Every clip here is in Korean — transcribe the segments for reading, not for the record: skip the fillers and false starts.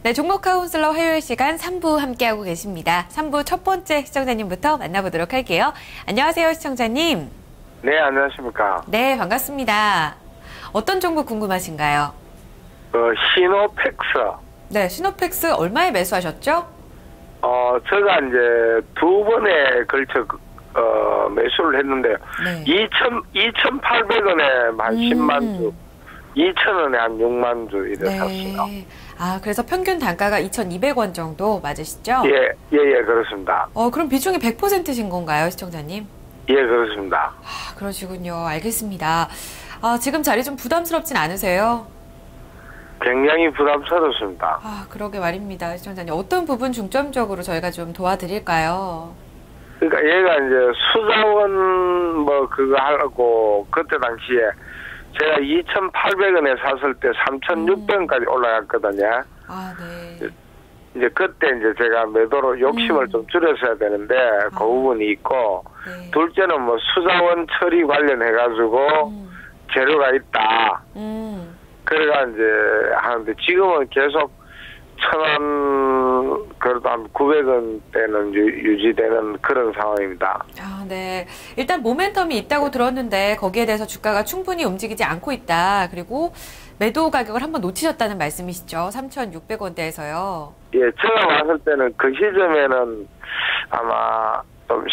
네, 종목 카운슬러 화요일 시간 3부 함께하고 계십니다. 3부 첫 번째 시청자님부터 만나보도록 할게요. 안녕하세요, 시청자님. 네, 안녕하십니까. 네, 반갑습니다. 어떤 종목 궁금하신가요? 시노펙스. 네, 시노펙스 얼마에 매수하셨죠? 제가 이제 두 번에 걸쳐 매수를 했는데요. 네. 2,800원에 한 10만 주, 2,000원에 한 6만 주 이렇게 샀어요. 아, 그래서 평균 단가가 2,200원 정도 맞으시죠? 예, 그렇습니다. 그럼 비중이 100%신 건가요, 시청자님? 예, 그렇습니다. 아, 그러시군요. 알겠습니다. 지금 자리 좀 부담스럽진 않으세요? 굉장히 부담스럽습니다. 아, 그러게 말입니다, 시청자님. 어떤 부분 중점적으로 저희가 좀 도와드릴까요? 그러니까 얘가 이제 수자원 그거 하려고 그때 당시에 제가 2,800원에 샀을 때 3,600원까지 올라갔거든요. 아, 네. 이제 그때 이제 제가 매도로 욕심을 좀 줄였어야 되는데 그 부분이 있고, 네. 둘째는 수자원 처리 관련해가지고 재료가 있다. 그래가 이제 하는데 지금은 계속 1,000원, 그래도 한 900원대는 유지되는 그런 상황입니다. 아, 네. 일단 모멘텀이 있다고 들었는데 거기에 대해서 주가가 충분히 움직이지 않고 있다. 그리고 매도 가격을 한번 놓치셨다는 말씀이시죠? 3,600원대에서요. 예, 제가 봤을 때는 그 시점에는 아마 좀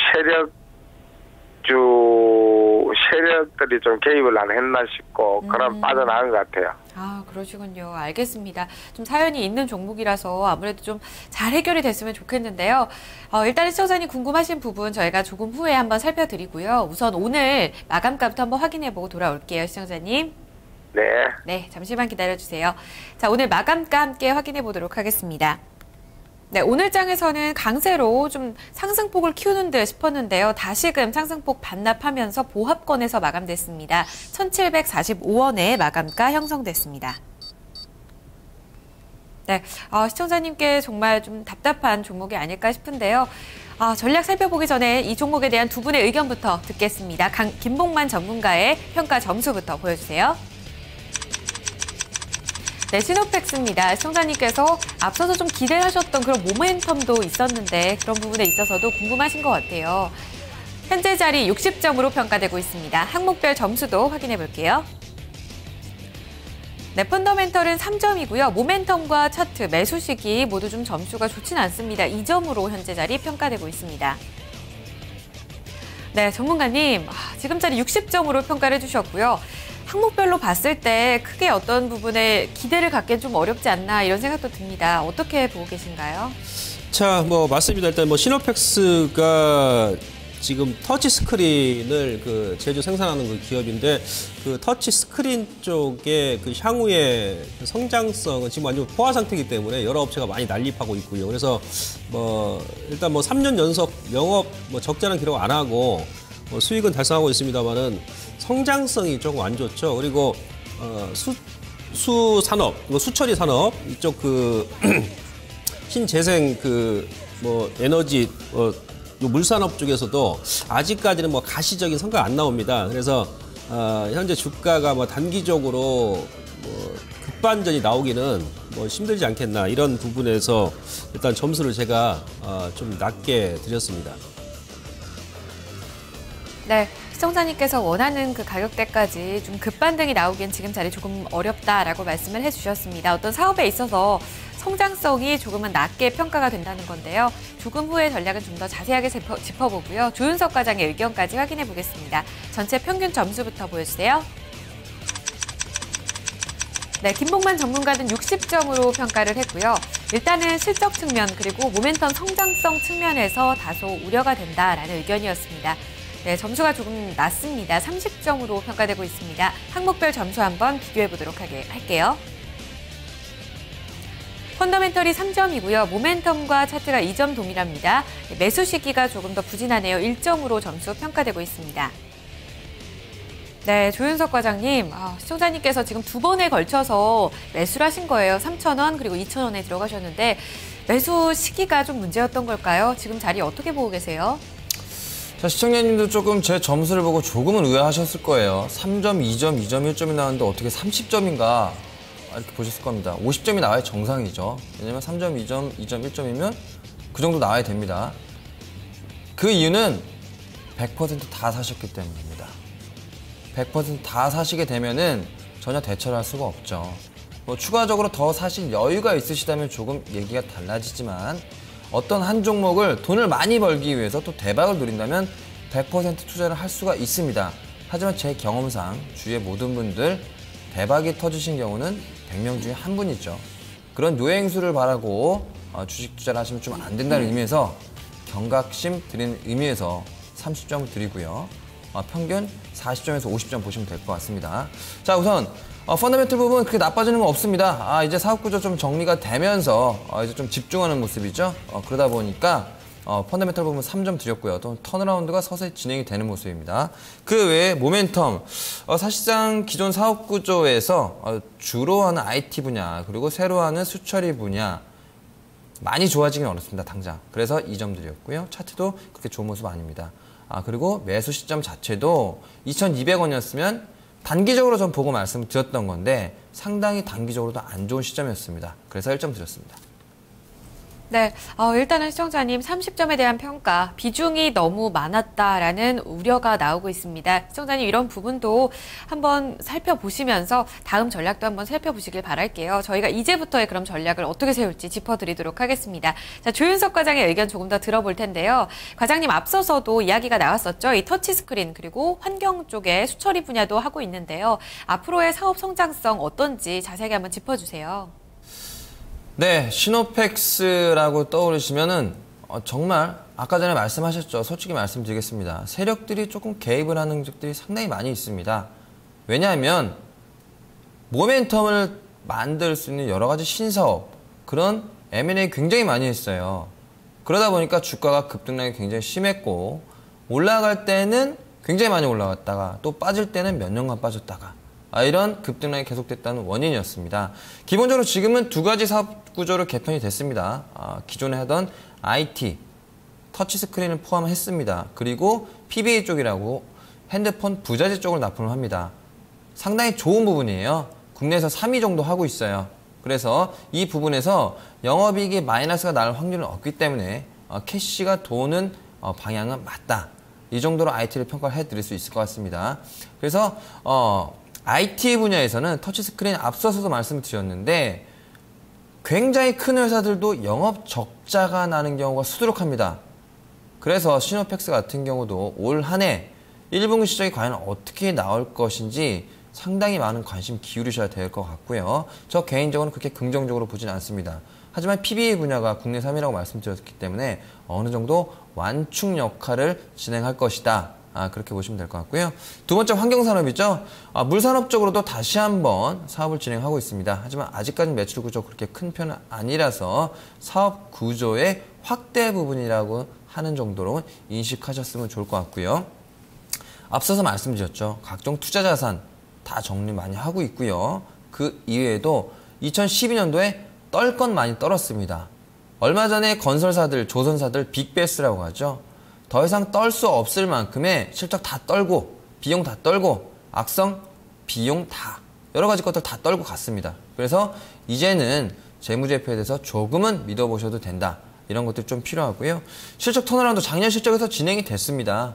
세력들이 좀 개입을 안 했나 싶고, 그럼 빠져나간 것 같아요. 아, 그러시군요. 알겠습니다. 좀 사연이 있는 종목이라서 아무래도 좀 잘 해결이 됐으면 좋겠는데요. 일단은 시청자님 궁금하신 부분 저희가 조금 후에 한번 살펴드리고요. 우선 오늘 마감가부터 한번 확인해보고 돌아올게요, 시청자님. 네. 네, 잠시만 기다려주세요. 자, 오늘 마감가 함께 확인해보도록 하겠습니다. 네, 오늘 장에서는 강세로 좀 상승폭을 키우는 듯 싶었는데요. 다시금 상승폭 반납하면서 보합권에서 마감됐습니다. 1,745원에 마감가 형성됐습니다. 네, 시청자님께 정말 좀 답답한 종목이 아닐까 싶은데요. 전략 살펴보기 전에 이 종목에 대한 두 분의 의견부터 듣겠습니다. 김봉만 전문가의 평가 점수부터 보여주세요. 네, 시노펙스입니다. 시청자님께서 앞서서 좀 기대하셨던 그런 모멘텀도 있었는데 그런 부분에 있어서도 궁금하신 것 같아요. 현재 자리 60점으로 평가되고 있습니다. 항목별 점수도 확인해 볼게요. 네, 펀더멘털은 3점이고요. 모멘텀과 차트, 매수 시기 모두 좀 점수가 좋진 않습니다. 2점으로 현재 자리 평가되고 있습니다. 네, 전문가님, 지금 자리 60점으로 평가를 해주셨고요. 항목별로 봤을 때 크게 어떤 부분에 기대를 갖기엔 좀 어렵지 않나 이런 생각도 듭니다. 어떻게 보고 계신가요? 자, 맞습니다. 일단 시노펙스가 지금 터치 스크린을 제조 생산하는 그 기업인데 그 터치 스크린 쪽에 그 향후의 성장성은 지금 완전 포화 상태이기 때문에 여러 업체가 많이 난립하고 있고요. 그래서 일단 3년 연속 영업 적자는 기록 안 하고 수익은 달성하고 있습니다만은 성장성이 조금 안 좋죠. 그리고 수산업, 수처리 산업 이쪽 신재생 에너지 물산업 쪽에서도 아직까지는 가시적인 성과가 안 나옵니다. 그래서 현재 주가가 단기적으로 급반전이 나오기는 힘들지 않겠나 이런 부분에서 일단 점수를 제가 좀 낮게 드렸습니다. 네, 시청자님께서 원하는 그 가격대까지 좀 급반등이 나오기엔 지금 자리 조금 어렵다라고 말씀을 해주셨습니다. 어떤 사업에 있어서 성장성이 조금은 낮게 평가가 된다는 건데요. 조금 후에 전략은 좀 더 자세하게 짚어보고요. 조윤석 과장의 의견까지 확인해 보겠습니다. 전체 평균 점수부터 보여주세요. 네, 김봉만 전문가는 60점으로 평가를 했고요. 일단은 실적 측면 그리고 모멘텀 성장성 측면에서 다소 우려가 된다라는 의견이었습니다. 네, 점수가 조금 낮습니다. 30점으로 평가되고 있습니다. 항목별 점수 한번 비교해 보도록 할게요. 펀더멘털이 3점이고요. 모멘텀과 차트가 2점 동일합니다. 매수 시기가 조금 더 부진하네요. 1점으로 점수 평가되고 있습니다. 네, 조윤석 과장님, 시청자님께서 지금 두 번에 걸쳐서 매수를 하신 거예요. 3,000원 그리고 2,000원에 들어가셨는데 매수 시기가 좀 문제였던 걸까요? 지금 자리 어떻게 보고 계세요? 자, 시청자님도 조금 제 점수를 보고 조금은 의아하셨을 거예요. 3점, 2점, 2점, 1점이 나왔는데 어떻게 30점인가? 이렇게 보셨을 겁니다. 50점이 나와야 정상이죠. 왜냐면 3점, 2점, 2점, 1점이면 그 정도 나와야 됩니다. 그 이유는 100%다 사셨기 때문입니다. 100%다 사시게 되면은 전혀 대처를 할 수가 없죠. 뭐 추가적으로 더 사실 여유가 있으시다면 조금 얘기가 달라지지만 어떤 한 종목을 돈을 많이 벌기 위해서 또 대박을 노린다면 100% 투자를 할 수가 있습니다. 하지만 제 경험상 주위의 모든 분들 대박이 터지신 경우는 100명 중에 한 분이죠. 그런 요행수를 바라고 주식 투자를 하시면 좀 안 된다는 의미에서 경각심 드리는 의미에서 30점을 드리고요. 평균 40점에서 50점 보시면 될 것 같습니다. 자, 우선 펀더멘털 부분 그렇게 나빠지는 건 없습니다. 이제 사업구조 좀 정리가 되면서 이제 좀 집중하는 모습이죠. 그러다 보니까 펀더멘털 부분 3점 드렸고요. 또 턴어라운드가 서서히 진행이 되는 모습입니다. 그 외에 모멘텀, 사실상 기존 사업구조에서 주로 하는 IT 분야 그리고 새로 하는 수처리 분야 많이 좋아지긴 어렵습니다. 당장. 그래서 2점 드렸고요. 차트도 그렇게 좋은 모습 아닙니다. 그리고 매수 시점 자체도 2,200원이었으면 단기적으로 좀 보고 말씀을 드렸던 건데 상당히 단기적으로도 안 좋은 시점이었습니다. 그래서 1점 드렸습니다. 네, 일단은 시청자님 30점에 대한 평가, 비중이 너무 많았다라는 우려가 나오고 있습니다. 시청자님 이런 부분도 한번 살펴보시면서 다음 전략도 한번 살펴보시길 바랄게요. 저희가 이제부터의 그럼 전략을 어떻게 세울지 짚어드리도록 하겠습니다. 자, 조윤석 과장의 의견 조금 더 들어볼 텐데요. 과장님 앞서서도 이야기가 나왔었죠. 이 터치스크린 그리고 환경 쪽의 수처리 분야도 하고 있는데요. 앞으로의 사업 성장성 어떤지 자세하게 한번 짚어주세요. 네, 시노펙스라고 떠오르시면은 정말 아까 전에 말씀하셨죠. 솔직히 말씀드리겠습니다. 세력들이 조금 개입을 하는 흔적들이 상당히 많이 있습니다. 왜냐하면 모멘텀을 만들 수 있는 여러 가지 신사업, 그런 M&A 굉장히 많이 했어요. 그러다 보니까 주가가 급등락이 굉장히 심했고 올라갈 때는 굉장히 많이 올라갔다가 또 빠질 때는 몇 년간 빠졌다가 이런 급등락이 계속됐다는 원인이었습니다. 기본적으로 지금은 두 가지 사업 구조로 개편이 됐습니다. 기존에 하던 IT, 터치스크린을 포함했습니다. 그리고 PBA 쪽이라고 핸드폰 부자재 쪽을 납품을 합니다. 상당히 좋은 부분이에요. 국내에서 3위 정도 하고 있어요. 그래서 이 부분에서 영업이익이 마이너스가 날 확률은 없기 때문에 캐시가 도는 방향은 맞다. 이 정도로 IT를 평가를 해드릴 수 있을 것 같습니다. 그래서 IT 분야에서는 터치스크린 앞서서도 말씀을 드렸는데 굉장히 큰 회사들도 영업 적자가 나는 경우가 수두룩합니다. 그래서 시노펙스 같은 경우도 올 한 해 1분기 실적이 과연 어떻게 나올 것인지 상당히 많은 관심 기울이셔야 될 것 같고요. 저 개인적으로는 그렇게 긍정적으로 보진 않습니다. 하지만 PBA 분야가 국내 3위라고 말씀드렸기 때문에 어느 정도 완충 역할을 진행할 것이다. 그렇게 보시면 될 것 같고요. 두 번째 환경산업이죠. 물산업 쪽으로도 다시 한번 사업을 진행하고 있습니다. 하지만 아직까지는 매출 구조 그렇게 큰 편은 아니라서 사업 구조의 확대 부분이라고 하는 정도로 인식하셨으면 좋을 것 같고요. 앞서서 말씀드렸죠. 각종 투자 자산 다 정리 많이 하고 있고요. 그 이외에도 2012년도에 떨 건 많이 떨었습니다. 얼마 전에 건설사들, 조선사들 빅베스라고 하죠. 더 이상 떨 수 없을 만큼의 실적 다 떨고 비용 다 떨고 악성 비용 다 여러 가지 것들 다 떨고 갔습니다. 그래서 이제는 재무제표에 대해서 조금은 믿어보셔도 된다. 이런 것들 좀 필요하고요. 실적 턴어라운드 작년 실적에서 진행이 됐습니다.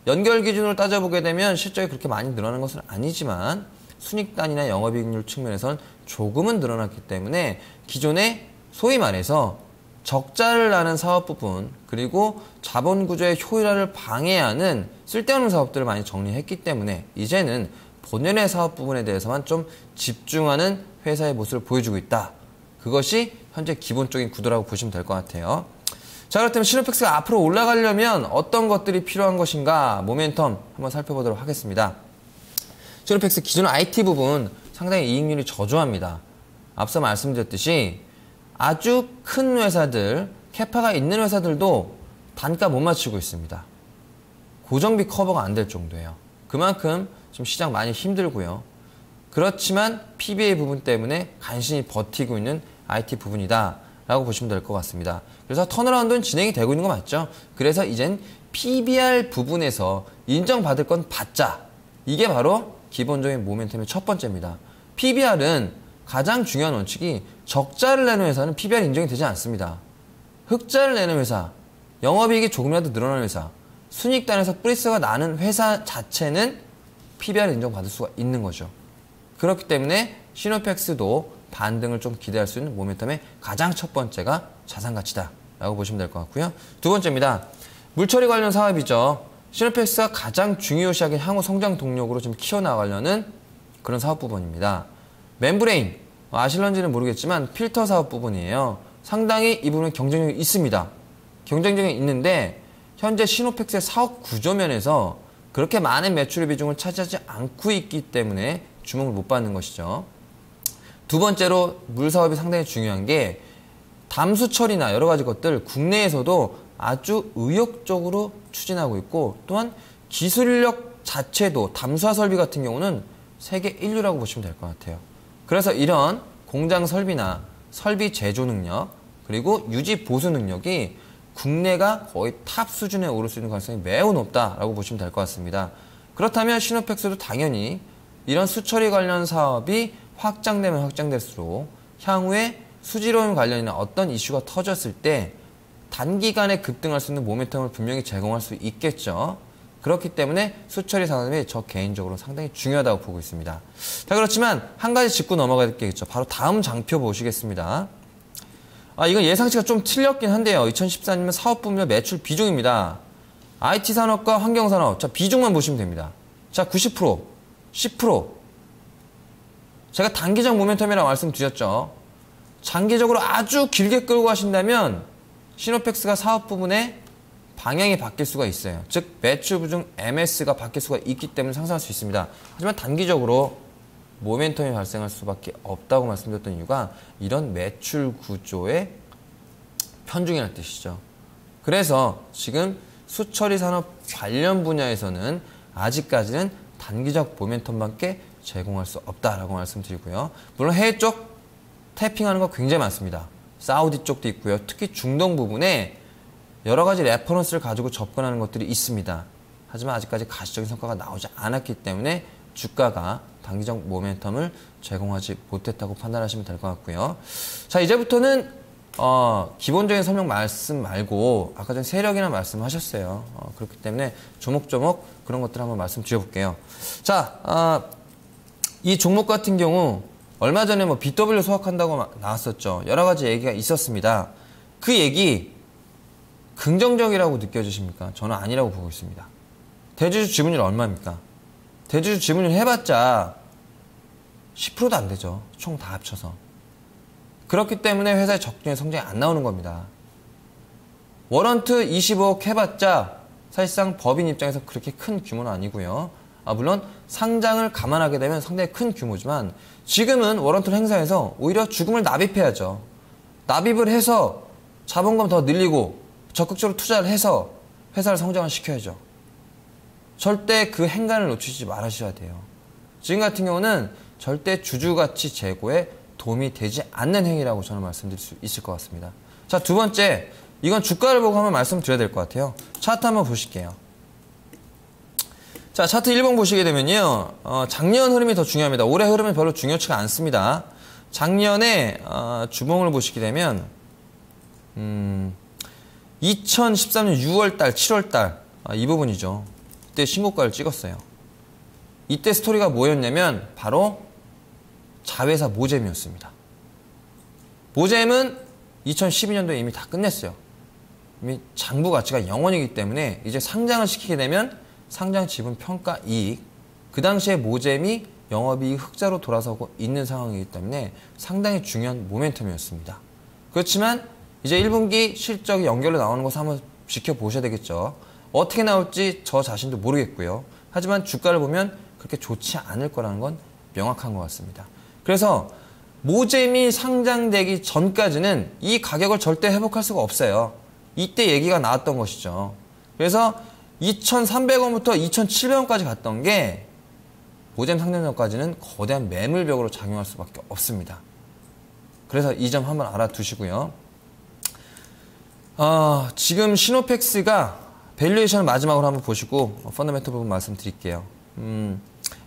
연결 기준으로 따져보게 되면 실적이 그렇게 많이 늘어난 것은 아니지만 순이익단이나 영업이익률 측면에서는 조금은 늘어났기 때문에 기존에 소위 말해서 적자를 나는 사업 부분 그리고 자본 구조의 효율화를 방해하는 쓸데없는 사업들을 많이 정리했기 때문에 이제는 본연의 사업 부분에 대해서만 좀 집중하는 회사의 모습을 보여주고 있다. 그것이 현재 기본적인 구도라고 보시면 될 것 같아요. 자, 그렇다면 시노펙스가 앞으로 올라가려면 어떤 것들이 필요한 것인가 모멘텀 한번 살펴보도록 하겠습니다. 시노펙스 기존 IT 부분 상당히 이익률이 저조합니다. 앞서 말씀드렸듯이 아주 큰 회사들, 캐파가 있는 회사들도 단가 못 맞추고 있습니다. 고정비 커버가 안 될 정도예요. 그만큼 좀 시장 많이 힘들고요. 그렇지만 PBA 부분 때문에 간신히 버티고 있는 IT 부분이다 라고 보시면 될 것 같습니다. 그래서 턴어라운드는 진행이 되고 있는 거 맞죠? 그래서 이젠 PBR 부분에서 인정받을 건 받자. 이게 바로 기본적인 모멘텀의 첫 번째입니다. PBR은 가장 중요한 원칙이 적자를 내는 회사는 PBR 인정이 되지 않습니다. 흑자를 내는 회사, 영업이익이 조금이라도 늘어나는 회사, 순이익단에서 프리스가 나는 회사 자체는 PBR 인정받을 수가 있는 거죠. 그렇기 때문에 시노펙스도 반등을 좀 기대할 수 있는 모멘텀의 가장 첫 번째가 자산가치다라고 보시면 될 것 같고요. 두 번째입니다. 물처리 관련 사업이죠. 시노펙스가 가장 중요시하게 향후 성장 동력으로 좀 키워나가려는 그런 사업 부분입니다. 멤브레인, 아실런지는 모르겠지만 필터 사업 부분이에요. 상당히 이 부분은 경쟁력이 있습니다. 경쟁력이 있는데 현재 시노펙스의 사업 구조 면에서 그렇게 많은 매출의 비중을 차지하지 않고 있기 때문에 주목을 못 받는 것이죠. 두 번째로 물 사업이 상당히 중요한 게 담수 처리나 여러 가지 것들 국내에서도 아주 의욕적으로 추진하고 있고 또한 기술력 자체도 담수화 설비 같은 경우는 세계 1위라고 보시면 될 것 같아요. 그래서 이런 공장 설비나 설비 제조 능력 그리고 유지 보수 능력이 국내가 거의 탑 수준에 오를 수 있는 가능성이 매우 높다라고 보시면 될 것 같습니다. 그렇다면 시노펙스도 당연히 이런 수처리 관련 사업이 확장되면 확장될수록 향후에 수질오염 관련이나 어떤 이슈가 터졌을 때 단기간에 급등할 수 있는 모멘텀을 분명히 제공할 수 있겠죠. 그렇기 때문에 수처리 산업이 저 개인적으로 상당히 중요하다고 보고 있습니다. 자, 그렇지만 한 가지 짚고 넘어가야 되겠죠. 바로 다음 장표 보시겠습니다. 이건 예상치가 좀 틀렸긴 한데요. 2014년은 사업 분야 매출 비중입니다. IT 산업과 환경 산업, 자, 비중만 보시면 됩니다. 자, 90%, 10%. 제가 단기적 모멘텀이라고 말씀드렸죠. 장기적으로 아주 길게 끌고 가신다면 시노펙스가 사업 부분에 방향이 바뀔 수가 있어요. 즉 매출 비중 MS가 바뀔 수가 있기 때문에 상승할 수 있습니다. 하지만 단기적으로 모멘텀이 발생할 수밖에 없다고 말씀드렸던 이유가 이런 매출 구조의 편중이라는 뜻이죠. 그래서 지금 수처리 산업 관련 분야에서는 아직까지는 단기적 모멘텀밖에 제공할 수 없다라고 말씀드리고요. 물론 해외 쪽 태핑하는 거 굉장히 많습니다. 사우디 쪽도 있고요. 특히 중동 부분에 여러 가지 레퍼런스를 가지고 접근하는 것들이 있습니다. 하지만 아직까지 가시적인 성과가 나오지 않았기 때문에 주가가 단기적 모멘텀을 제공하지 못했다고 판단하시면 될 것 같고요. 자, 이제부터는 기본적인 설명 말씀 말고 아까 전에 세력이나 말씀하셨어요. 그렇기 때문에 조목조목 그런 것들 한번 말씀드려볼게요. 자, 이 종목 같은 경우 얼마 전에 뭐 BW 소각한다고 나왔었죠. 여러 가지 얘기가 있었습니다. 그 얘기 긍정적이라고 느껴지십니까? 저는 아니라고 보고 있습니다. 대주주 지분율 얼마입니까? 대주주 지분율 해봤자 10%도 안 되죠. 총 다 합쳐서. 그렇기 때문에 회사의 적정의 성장이 안 나오는 겁니다. 워런트 25억 해봤자 사실상 법인 입장에서 그렇게 큰 규모는 아니고요. 물론 상장을 감안하게 되면 상당히 큰 규모지만 지금은 워런트를 행사해서 오히려 죽음을 납입해야죠. 납입을 해서 자본금 더 늘리고 적극적으로 투자를 해서 회사를 성장을 시켜야죠. 절대 그 행간을 놓치지 말으셔야 돼요. 지금 같은 경우는 절대 주주가치 제고에 도움이 되지 않는 행위라고 저는 말씀드릴 수 있을 것 같습니다. 자, 두 번째, 이건 주가를 보고 한번 말씀드려야 될 것 같아요. 차트 한번 보실게요. 자, 차트 1번 보시게 되면요. 작년 흐름이 더 중요합니다. 올해 흐름은 별로 중요치가 않습니다. 작년에 주봉을 보시게 되면 2013년 6월달, 7월달 이 부분이죠. 이때 신고가를 찍었어요. 이때 스토리가 뭐였냐면 바로 자회사 모잼이었습니다. 모잼은 2012년도에 이미 다 끝냈어요. 이미 장부 가치가 0원이기 때문에 이제 상장을 시키게 되면 상장 지분 평가 이익, 그 당시에 모잼이 영업이익 흑자로 돌아서고 있는 상황이기 때문에 상당히 중요한 모멘텀이었습니다. 그렇지만 이제 1분기 실적이 연결로 나오는 것을 한번 지켜보셔야 되겠죠. 어떻게 나올지 저 자신도 모르겠고요. 하지만 주가를 보면 그렇게 좋지 않을 거라는 건 명확한 것 같습니다. 그래서 모잼이 상장되기 전까지는 이 가격을 절대 회복할 수가 없어요. 이때 얘기가 나왔던 것이죠. 그래서 2,300원부터 2,700원까지 갔던 게 모잼 상장 전까지는 거대한 매물벽으로 작용할 수밖에 없습니다. 그래서 이 점 한번 알아두시고요. 지금 시노펙스가 밸류에이션을 마지막으로 한번 보시고 펀더멘털 부분 말씀드릴게요.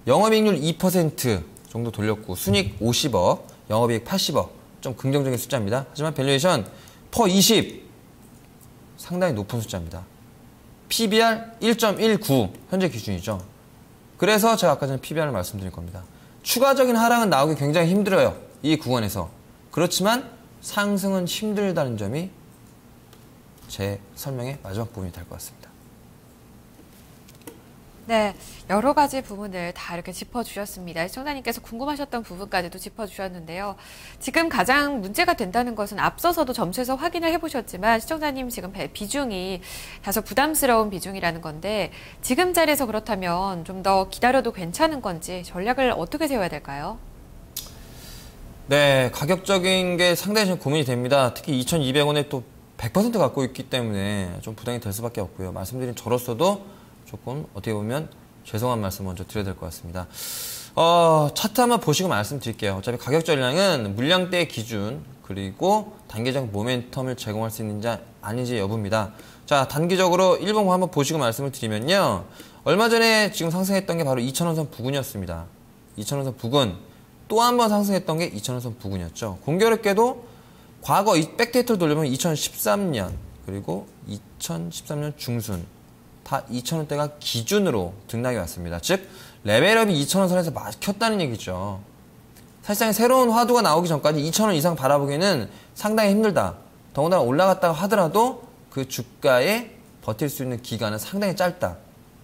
영업이익률 2% 정도 돌렸고 순이익 50억, 영업이익 80억. 좀 긍정적인 숫자입니다. 하지만 밸류에이션 퍼 20 상당히 높은 숫자입니다. PBR 1.19 현재 기준이죠. 그래서 제가 아까 전에 PBR을 말씀드릴 겁니다. 추가적인 하락은 나오기 굉장히 힘들어요. 이 구간에서. 그렇지만 상승은 힘들다는 점이 제 설명의 마지막 부분이 될 것 같습니다. 네, 여러 가지 부분을 다 이렇게 짚어주셨습니다. 시청자님께서 궁금하셨던 부분까지도 짚어주셨는데요. 지금 가장 문제가 된다는 것은 앞서서도 점수에서 확인을 해보셨지만 시청자님 지금 비중이 다소 부담스러운 비중이라는 건데 지금 자리에서 그렇다면 좀 더 기다려도 괜찮은 건지 전략을 어떻게 세워야 될까요? 네, 가격적인 게 상당히 좀 고민이 됩니다. 특히 2,200원에 또 100% 갖고 있기 때문에 좀 부담이 될 수밖에 없고요. 말씀드린 저로서도 조금 어떻게 보면 죄송한 말씀 먼저 드려야 될 것 같습니다. 차트 한번 보시고 말씀드릴게요. 어차피 가격 전략은 물량대 기준 그리고 단기적 모멘텀을 제공할 수 있는지 아닌지 여부입니다. 자, 단기적으로 일봉 한번 보시고 말씀을 드리면요. 얼마 전에 지금 상승했던 게 바로 2,000원선 부근이었습니다. 2,000원선 부근 또 한 번 상승했던 게 2,000원선 부근이었죠. 공교롭게도 과거 이 백데이터를 돌려보면 2013년 그리고 2013년 중순 다 2,000원대가 기준으로 등락이 왔습니다. 즉 레벨업이 2,000원 선에서 막혔다는 얘기죠. 사실상 새로운 화두가 나오기 전까지 2,000원 이상 바라보기는 상당히 힘들다. 더군다나 올라갔다가 하더라도 그 주가에 버틸 수 있는 기간은 상당히 짧다.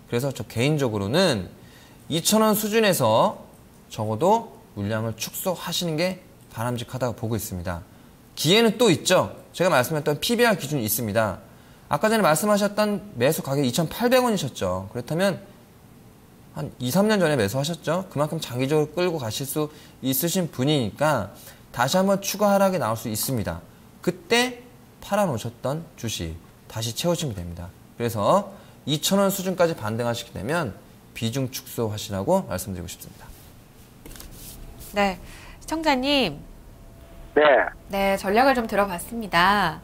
그래서 저 개인적으로는 2,000원 수준에서 적어도 물량을 축소하시는 게 바람직하다고 보고 있습니다. 기회는 또 있죠. 제가 말씀했던 PBR 기준이 있습니다. 아까 전에 말씀하셨던 매수 가격이 2,800원이셨죠. 그렇다면 한 2, 3년 전에 매수하셨죠. 그만큼 장기적으로 끌고 가실 수 있으신 분이니까 다시 한번 추가 하락이 나올 수 있습니다. 그때 팔아놓으셨던 주식 다시 채우시면 됩니다. 그래서 2,000원 수준까지 반등하시게 되면 비중 축소하시라고 말씀드리고 싶습니다. 네, 시청자님. 네. 네, 전략을 좀 들어봤습니다.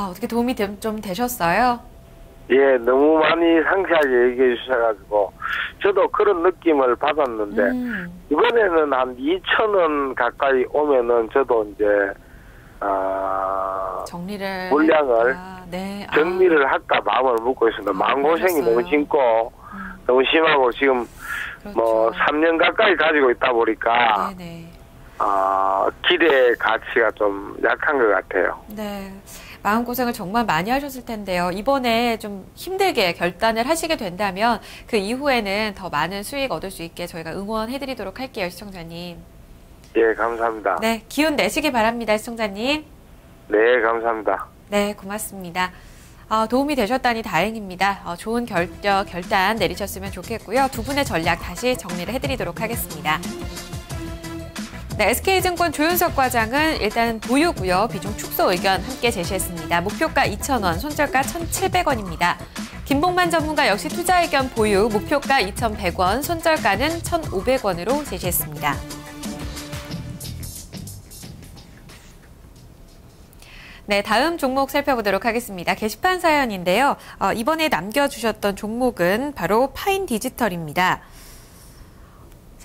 어떻게 도움이 좀 되셨어요? 예, 너무 많이 상세하게 얘기해 주셔가지고 저도 그런 느낌을 받았는데 이번에는 한 2,000원 가까이 오면은 저도 이제 정리를 물량을 네. 정리를 할까 마음을 먹고 있습니다. 마음고생이 너무 심고 너무 심하고 지금 그렇죠. 뭐 3년 가까이 가지고 있다 보니까 네네. 기대 가치가 좀 약한 것 같아요. 네. 마음고생을 정말 많이 하셨을 텐데요. 이번에 좀 힘들게 결단을 하시게 된다면 그 이후에는 더 많은 수익 얻을 수 있게 저희가 응원해드리도록 할게요, 시청자님. 예, 감사합니다. 네, 기운 내시기 바랍니다, 시청자님. 네, 감사합니다. 네, 고맙습니다. 도움이 되셨다니 다행입니다. 좋은 결단 내리셨으면 좋겠고요. 두 분의 전략 다시 정리를 해드리도록 하겠습니다. 네, SK증권 조윤석 과장은 일단 보유고요. 비중 축소 의견 함께 제시했습니다. 목표가 2,000원, 손절가 1,700원입니다. 김봉만 전문가 역시 투자 의견 보유, 목표가 2,100원, 손절가는 1,500원으로 제시했습니다. 네, 다음 종목 살펴보도록 하겠습니다. 게시판 사연인데요. 이번에 남겨주셨던 종목은 바로 파인디지털입니다.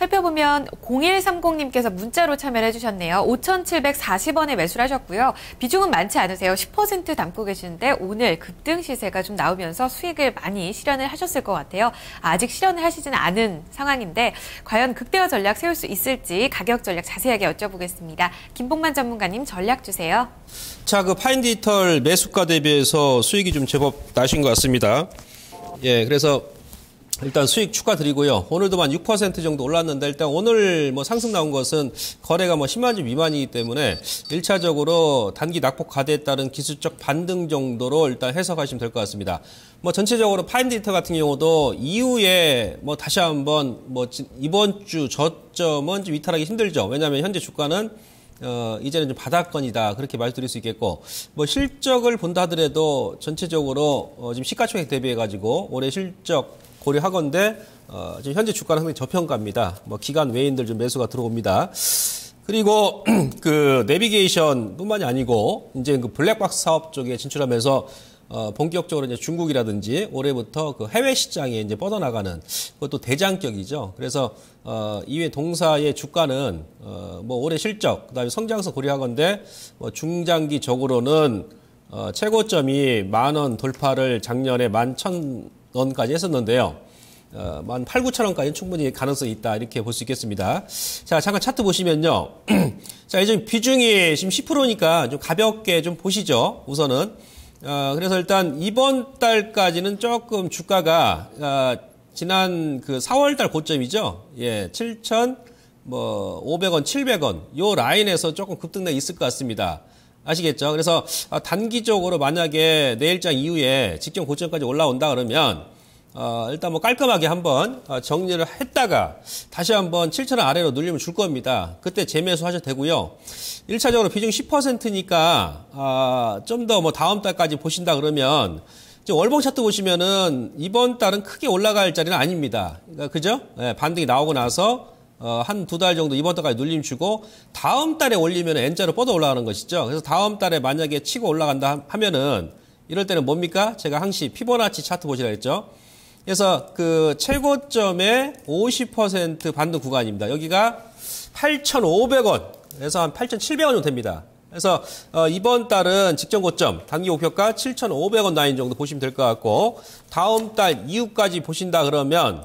살펴보면 0130님께서 문자로 참여를 해주셨네요. 5,740원에 매수를 하셨고요. 비중은 많지 않으세요. 10% 담고 계시는데 오늘 급등 시세가 좀 나오면서 수익을 많이 실현을 하셨을 것 같아요. 아직 실현을 하시지는 않은 상황인데 과연 극대화 전략 세울 수 있을지 가격 전략 자세하게 여쭤보겠습니다. 김봉만 전문가님 전략 주세요. 자, 그 파인디지털 매수가 대비해서 수익이 좀 제법 나신 것 같습니다. 예, 그래서 일단 수익 축하드리고요. 오늘도 한 6% 정도 올랐는데 일단 오늘 뭐 상승 나온 것은 거래가 뭐 10만 주 미만이기 때문에 1차적으로 단기 낙폭 가대에 따른 기술적 반등 정도로 일단 해석하시면 될 것 같습니다. 뭐 전체적으로 파인디지털 같은 경우도 이후에 뭐 다시 한번 뭐 이번 주 저점은 좀 이탈하기 힘들죠. 왜냐하면 현재 주가는 이제는 좀 바닥권이다. 그렇게 말씀드릴 수 있겠고, 뭐 실적을 본다 하더라도 전체적으로 지금 시가총액 대비해가지고 올해 실적 고려하건대 지금 현재 주가는 상당히 저평가입니다. 뭐 기관 외인들 좀 매수가 들어옵니다. 그리고 그 내비게이션뿐만이 아니고 이제 그 블랙박스 사업 쪽에 진출하면서 본격적으로 이제 중국이라든지 올해부터 그 해외 시장에 이제 뻗어나가는 그것도 대장격이죠. 그래서 이외 동사의 주가는 뭐 올해 실적, 그다음에 성장성 고려하건대 뭐 중장기적으로는 최고점이 10,000원 돌파를 작년에 11,000원까지 했었는데요. 18,000~19,000원까지는 충분히 가능성이 있다 이렇게 볼 수 있겠습니다. 자, 잠깐 차트 보시면요. 자, 이제 비중이 지금 10%니까 좀 가볍게 좀 보시죠. 우선은 그래서 일단 이번 달까지는 조금 주가가 지난 그 4월 달 고점이죠. 예, 7,500원, 700원 요 라인에서 조금 급등락이 있을 것 같습니다. 아시겠죠? 그래서 단기적으로 만약에 내일장 이후에 직전 고점까지 올라온다 그러면 일단 뭐 깔끔하게 한번 정리를 했다가 다시 한번 7,000원 아래로 눌리면 줄 겁니다. 그때 재매수 하셔도 되고요. 1차적으로 비중 10%니까 좀 더 뭐 다음 달까지 보신다 그러면 월봉 차트 보시면은 이번 달은 크게 올라갈 자리는 아닙니다. 그러니까 그죠? 네, 반등이 나오고 나서 한 2달 정도 이번 달까지 눌림 주고 다음 달에 올리면 N자로 뻗어 올라가는 것이죠. 그래서 다음 달에 만약에 치고 올라간다 하면은 이럴 때는 뭡니까? 제가 항시 피보나치 차트 보시라 했죠. 그래서 그 최고점의 50% 반등 구간입니다. 여기가 8,500원, 그래서 한 8,700원 정도 됩니다. 그래서 이번 달은 직전 고점, 단기 목표가 7,500원 라인 정도 보시면 될 것 같고 다음 달 이후까지 보신다 그러면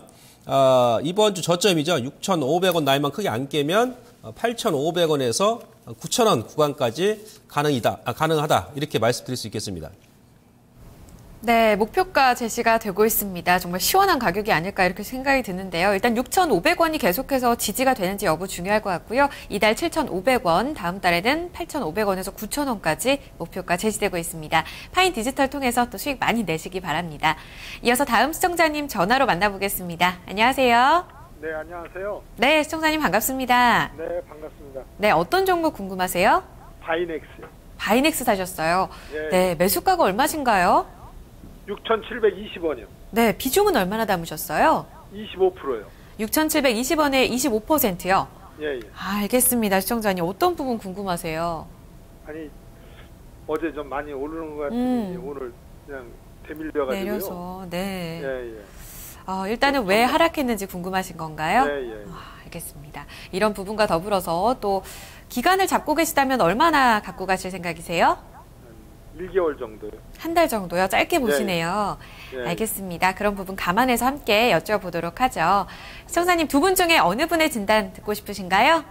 이번 주 저점이죠. 6,500원 라인만 크게 안 깨면 8,500원에서 9,000원 구간까지 가능하다 이렇게 말씀드릴 수 있겠습니다. 네, 목표가 제시가 되고 있습니다. 정말 시원한 가격이 아닐까 이렇게 생각이 드는데요. 일단 6,500원이 계속해서 지지가 되는지 여부 중요할 것 같고요. 이달 7,500원, 다음 달에는 8,500원에서 9,000원까지 목표가 제시되고 있습니다. 파인 디지털 통해서 또 수익 많이 내시기 바랍니다. 이어서 다음 시청자님 전화로 만나보겠습니다. 안녕하세요. 네, 안녕하세요. 네, 시청자님 반갑습니다. 네, 반갑습니다. 네, 어떤 종목 궁금하세요? 바이넥스요. 바이넥스 사셨어요. 네. 네, 매수가가 얼마신가요? 6,720원이요. 네, 비중은 얼마나 담으셨어요? 25%요. 6,720원에 25%요? 예, 예. 알겠습니다. 시청자님. 어떤 부분 궁금하세요? 아니, 어제 좀 많이 오르는 것 같은데 오늘 그냥 대밀려가지고요. 내려서, 네. 예, 예. 일단은 왜 하락했는지 궁금하신 건가요? 예, 예. 알겠습니다. 이런 부분과 더불어서 또 기간을 잡고 계시다면 얼마나 갖고 가실 생각이세요? 1개월 정도요. 한 달 정도요? 짧게 보시네요. 예, 예. 알겠습니다. 그런 부분 감안해서 함께 여쭤보도록 하죠. 시청자님 두 분 중에 어느 분의 진단 듣고 싶으신가요?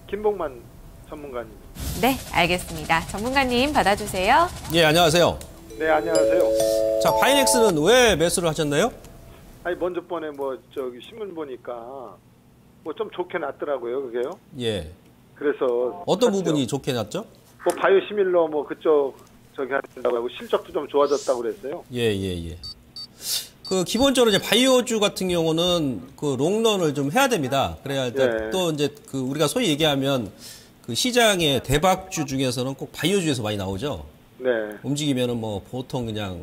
김봉만 전문가님. 네, 알겠습니다. 전문가님 받아주세요. 예, 안녕하세요. 네, 안녕하세요. 자, 바이넥스는 왜 매수를 하셨나요? 아니, 먼저 번에 신문 보니까 좀 좋게 났더라고요, 그게요. 예. 그래서. 어떤 샀죠. 부분이 좋게 났죠? 바이오시밀러 그쪽 한다고 하고 실적도 좀 좋아졌다고 그랬어요. 예. 그 기본적으로 이제 바이오주 같은 경우는 그 롱런을 좀 해야 됩니다. 그래야 일단 또 이제 그 우리가 소위 얘기하면 그 시장의 대박주 중에서는 꼭 바이오주에서 많이 나오죠. 네. 움직이면은 뭐 보통 그냥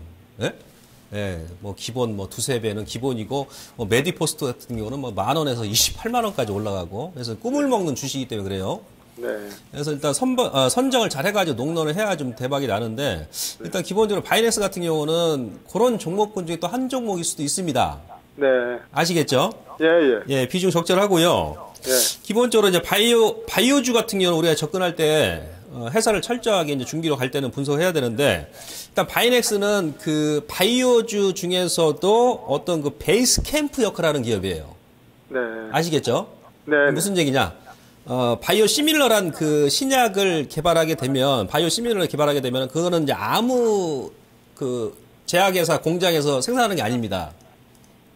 뭐 기본 뭐 2~3배는 기본이고 뭐 메디포스트 같은 경우는 뭐 10,000원에서 280,000원까지 올라가고 그래서 꿈을 먹는 주식이기 때문에 그래요. 네. 그래서 일단 선정을 잘 해가지고 농론을 해야 좀 대박이 나는데 일단 기본적으로 바이넥스 같은 경우는 그런 종목군 중에 또 한 종목일 수도 있습니다. 네. 아시겠죠? 예. 예, 비중 적절하고요. 예. 기본적으로 이제 바이오주 같은 경우는 우리가 접근할 때 회사를 철저하게 이제 중기로 갈 때는 분석을 해야 되는데 일단 바이넥스는 그 바이오주 중에서도 어떤 그 베이스 캠프 역할을 하는 기업이에요. 네. 아시겠죠? 네. 무슨 얘기냐? 바이오시밀러란 그 신약을 개발하게 되면, 바이오시밀러를 개발하게 되면, 그거는 이제 아무 그 제약회사 공장에서 생산하는 게 아닙니다.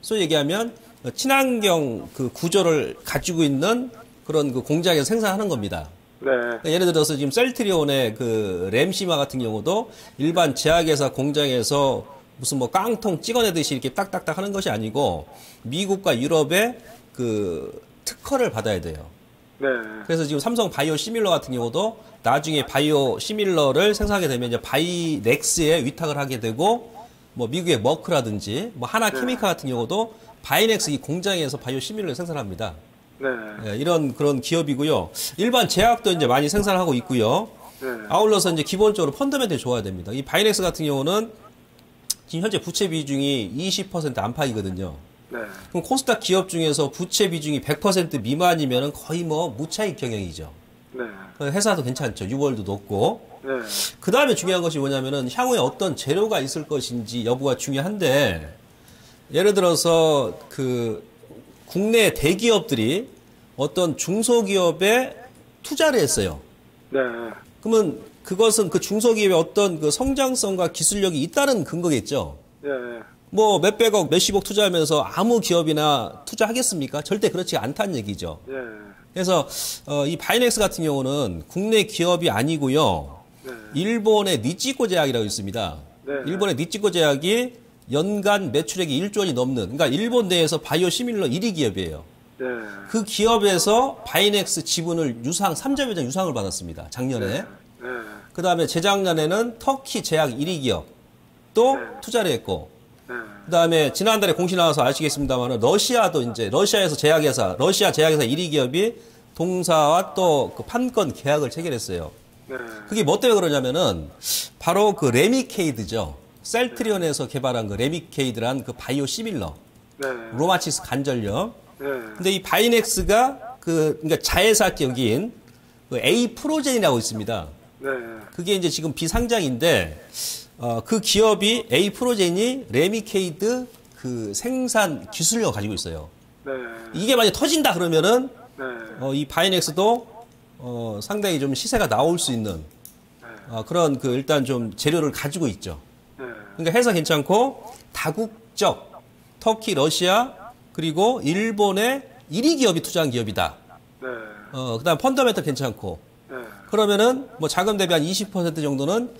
소위 얘기하면, 친환경 그 구조를 가지고 있는 그런 그 공장에서 생산하는 겁니다. 네. 그러니까 예를 들어서 지금 셀트리온의 그 램시마 같은 경우도 일반 제약회사 공장에서 무슨 뭐 깡통 찍어내듯이 이렇게 딱딱딱 하는 것이 아니고, 미국과 유럽의 그 특허를 받아야 돼요. 네. 그래서 지금 삼성 바이오 시밀러 같은 경우도 나중에 바이오 시밀러를 생산하게 되면 이제 바이넥스에 위탁을 하게 되고 뭐 미국의 머크라든지 뭐 하나 케미칼 같은 경우도 바이넥스 이 공장에서 바이오 시밀러를 생산합니다. 네. 예, 이런 그런 기업이고요. 일반 제약도 이제 많이 생산하고 있고요. 아울러서 이제 기본적으로 펀더멘털이 좋아야 됩니다. 이 바이넥스 같은 경우는 지금 현재 부채 비중이 20% 안팎이거든요. 네. 그럼 코스닥 기업 중에서 부채 비중이 100% 미만이면 거의 뭐 무차익 경영이죠. 네. 회사도 괜찮죠. 유월도 높고. 네. 그 다음에 중요한 것이 뭐냐면은 향후에 어떤 재료가 있을 것인지 여부가 중요한데, 예를 들어서 그 국내 대기업들이 어떤 중소기업에 투자를 했어요. 네. 그러면 그것은 그 중소기업의 어떤 그 성장성과 기술력이 있다는 근거겠죠. 네. 뭐 몇백억, 몇십억 투자하면서 아무 기업이나 투자하겠습니까? 절대 그렇지 않다는 얘기죠. 네. 그래서 이 바이넥스 같은 경우는 국내 기업이 아니고요. 네. 일본의 니치코 제약이라고 있습니다. 네. 일본의 니치코 제약이 연간 매출액이 1조 원이 넘는, 그러니까 일본 내에서 바이오 시밀러 1위 기업이에요. 네. 그 기업에서 바이넥스 지분을 3조 장 유상을 받았습니다. 작년에. 네. 그 다음에 재작년에는 터키 제약 1위 기업 또 네. 투자를 했고, 네. 그 다음에 지난달에 공시 나와서 아시겠습니다만 러시아도 이제 러시아에서 러시아 제약회사 1위 기업이 동사와 또 그 판권 계약을 체결했어요. 네. 그게 뭐 때문에 그러냐면은 바로 그 레미케이드죠. 셀트리온에서 개발한 그 레미케이드란 그 바이오 시밀러, 네. 로마티스 관절염. 네. 근데 이 바이넥스가 그러니까 자회사 격인 그 A 프로젠이라고 있습니다. 네. 그게 이제 지금 비상장인데, 그 기업이 A 프로젠이 레미케이드 그 생산 기술력을 가지고 있어요. 네. 이게 만약 터진다 그러면은 네. 이 바이넥스도 상당히 좀 시세가 나올 수 있는 그런 그 일단 좀 재료를 가지고 있죠. 네. 그러니까 해서 괜찮고, 다국적 터키, 러시아 그리고 일본의 1위 기업이 투자한 기업이다. 네. 그다음 펀더멘털 괜찮고. 네. 그러면은 뭐 자금 대비 한 20% 정도는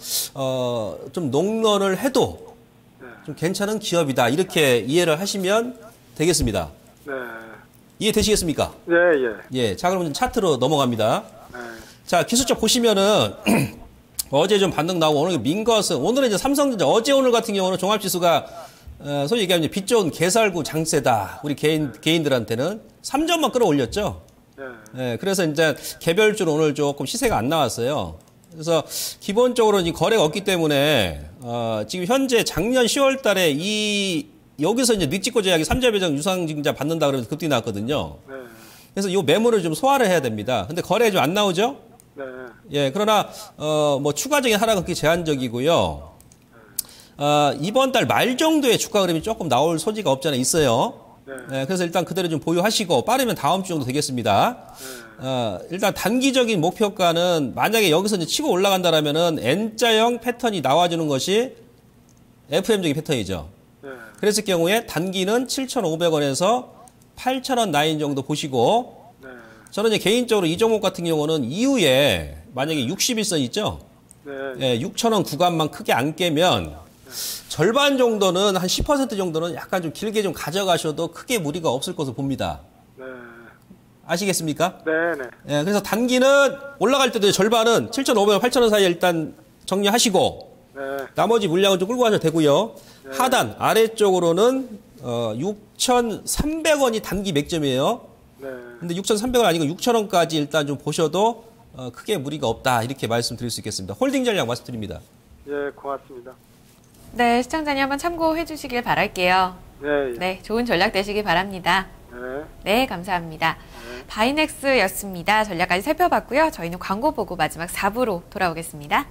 좀 농런을 해도 좀 괜찮은 기업이다. 이렇게 이해를 하시면 되겠습니다. 네. 이해되시겠습니까? 예, 예. 예. 자, 그러면 차트로 넘어갑니다. 네. 자, 기술적 보시면은 어제 좀 반등 나오고 오늘 민거스, 오늘은 이제 삼성전자, 어제 오늘 같은 경우는 종합지수가 소위 얘기하면 빛 좋은 개살구 장세다. 우리 개인들한테는 3점만 끌어올렸죠. 네. 예, 그래서 이제 개별주로 오늘 조금 시세가 안 나왔어요. 그래서 기본적으로 이 거래가 없기 때문에 지금 현재 작년 10월 달에 여기서 이제 니치코 제약이 3자 배정 유상증자 받는다 그러면서 급등이 나왔거든요. 네. 그래서 이 매물을 좀 소화를 해야 됩니다. 근데 거래가 좀 안 나오죠? 네. 예, 그러나 뭐 추가적인 하락은 그게 제한적이고요. 이번 달 말 정도에 주가 흐름이 조금 나올 소지가 없지 않아 있어요. 네, 그래서 일단 그대로 좀 보유하시고 빠르면 다음 주 정도 되겠습니다. 일단 단기적인 목표가는 만약에 여기서 이제 치고 올라간다라면은 N자형 패턴이 나와주는 것이 FM적인 패턴이죠. 네. 그랬을 경우에 단기는 7,500원에서 8,000원 라인 정도 보시고, 네. 저는 이제 개인적으로 이 종목 같은 경우는 이후에 만약에 61선 있죠? 네. 예, 6,000원 구간만 크게 안 깨면 절반 정도는 한 10% 정도는 약간 좀 길게 좀 가져가셔도 크게 무리가 없을 것으로 봅니다. 네. 아시겠습니까? 네. 네. 예, 그래서 단기는 올라갈 때도 절반은 7,500원, 8,000원 사이에 일단 정리하시고 네. 나머지 물량은 좀 끌고 가셔도 되고요. 하단 아래쪽으로는 6,300원이 단기 맥점이에요. 네. 근데 6,300원 아니고 6,000원까지 일단 좀 보셔도 크게 무리가 없다. 이렇게 말씀드릴 수 있겠습니다. 홀딩 전략 말씀드립니다. 예, 고맙습니다. 네, 시청자님 한번 참고해 주시길 바랄게요. 네. 예. 네, 좋은 전략 되시길 바랍니다. 네. 네, 감사합니다. 바이넥스였습니다. 전략까지 살펴봤고요. 저희는 광고 보고 마지막 4부로 돌아오겠습니다.